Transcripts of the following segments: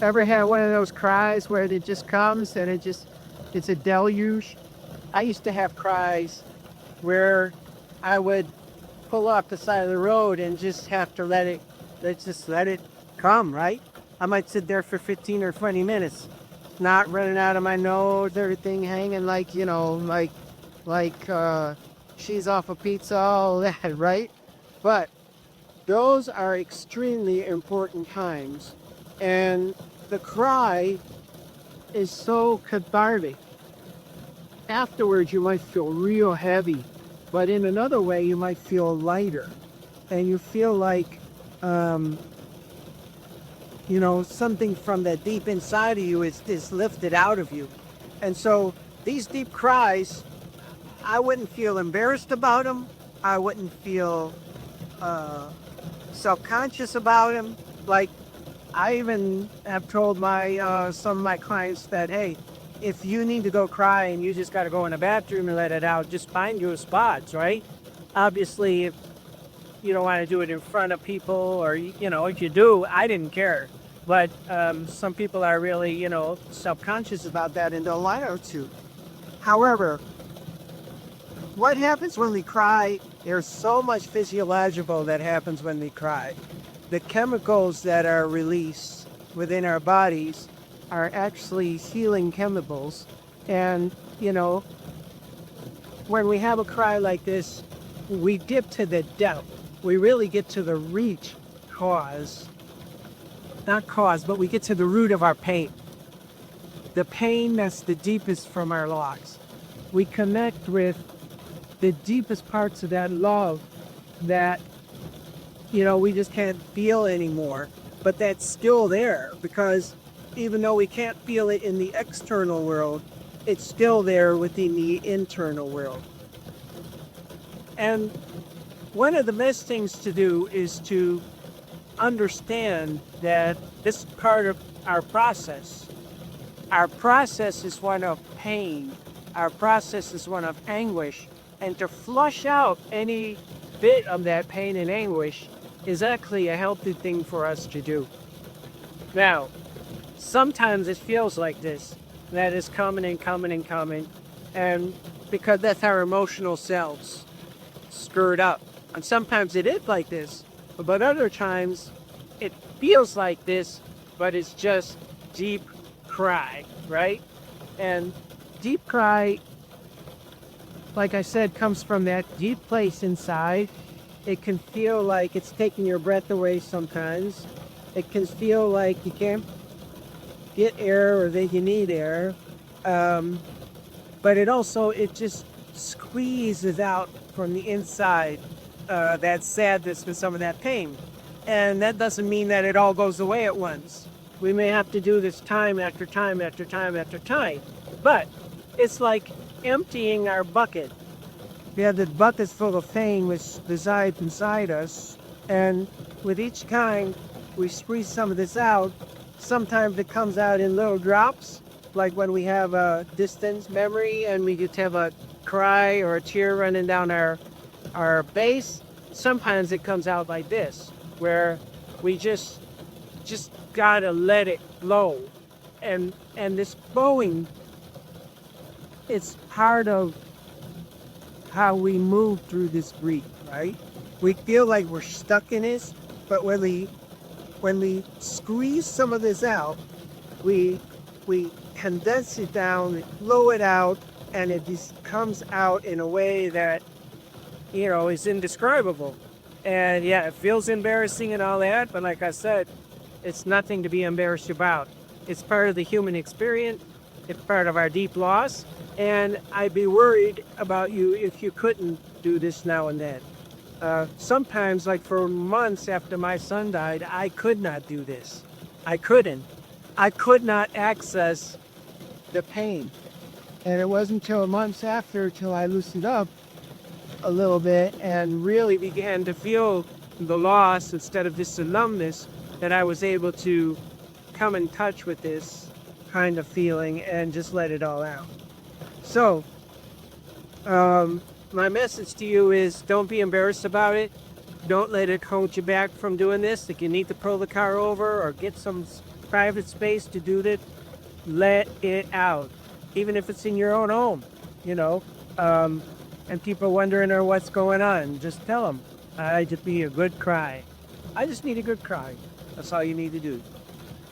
Ever had one of those cries where it just comes and it's a deluge? I used to have cries where I would pull off the side of the road and just have to let it come, right? I might sit there for 15 or 20 minutes, not running out of my nose, everything hanging like, like cheese off a pizza, all that, right? But those are extremely important times. And the cry is so cathartic. Afterwards, you might feel real heavy, but in another way, you might feel lighter. And you feel like, um, something from the deep inside of you is lifted out of you. And so these deep cries, I wouldn't feel embarrassed about them. I wouldn't feel uh, self-conscious about them. Like, I even have told my some of my clients that, hey, if you need to go cry and you just got to go in the bathroom and let it out, just find your spots, right? Obviously, if you don't want to do it in front of people, or if you do, I didn't care. But some people are really, self-conscious about that and don't like to. However, what happens when we cry? There's so much physiological that happens when we cry. The chemicals that are released within our bodies are actually healing chemicals. And, when we have a cry like this, we dip to the depth. We really get to the reach cause, not cause, but we get to the root of our pain. The pain that's the deepest from our lives. We connect with the deepest parts of that love that, we just can't feel anymore. But that's still there, because even though we can't feel it in the external world, it's still there within the internal world. And one of the best things to do is to understand that this is part of our process. Our process is one of pain. Our process is one of anguish. And to flush out any bit of that pain and anguish is actually a healthy thing for us to do. Now, sometimes it feels like this, that is coming and coming and coming, and because that's our emotional selves stirred up. And sometimes it is like this, but other times it feels like this, but it's just deep cry, right? And deep cry, like I said, comes from that deep place inside. It can feel like it's taking your breath away sometimes. It can feel like you can't get air or that you need air. But it just squeezes out from the inside that sadness and some of that pain. And that doesn't mean that it all goes away at once. We may have to do this time after time after time after time. But it's like emptying our bucket. We have the buckets full of pain which resides inside us. And with each time we squeeze some of this out, sometimes it comes out in little drops, like when we have a distant memory and we just have a cry or a tear running down our base. Sometimes it comes out like this, where we just gotta let it flow. And this flowing, it's part of how we move through this grief, right? We feel like we're stuck in this, but when we squeeze some of this out, we condense it down, we blow it out, and it just comes out in a way that is indescribable. And yeah, it feels embarrassing and all that, but like I said, it's nothing to be embarrassed about. It's part of the human experience. It's part of our deep loss. And I'd be worried about you if you couldn't do this now and then. Sometimes, like for months after my son died, I could not do this. I couldn't. I could not access the pain. And it wasn't until months after till I loosened up a little bit and really began to feel the loss instead of just the numbness, that I was able to come in touch with this kind of feeling and just let it all out. So, my message to you is, don't be embarrassed about it. Don't let it hold you back from doing this. If you need to pull the car over or get some private space to do that, let it out, even if it's in your own home, you know. Um, and people wondering or what's going on, just tell them, I just be a good cry. I just need a good cry. That's all you need to do.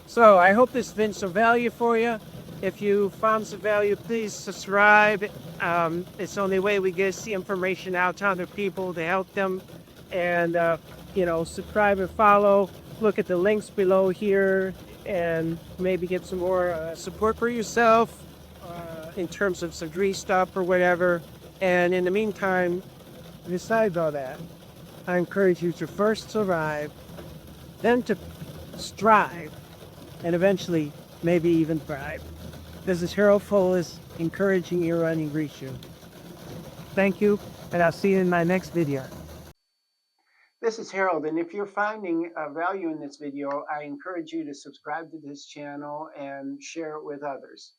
So I hope this has been some value for you. If you found some value, please subscribe. It's the only way we get the information out to other people to help them. And, subscribe and follow. Look at the links below here and maybe get some more support for yourself in terms of some tree stuff or whatever. And in the meantime, besides all that, I encourage you to first survive, then to strive, and eventually maybe even thrive. This is Harold Folis encouraging you and greet you. Thank you, and I'll see you in my next video. This is Harold, and if you're finding value in this video, I encourage you to subscribe to this channel and share it with others.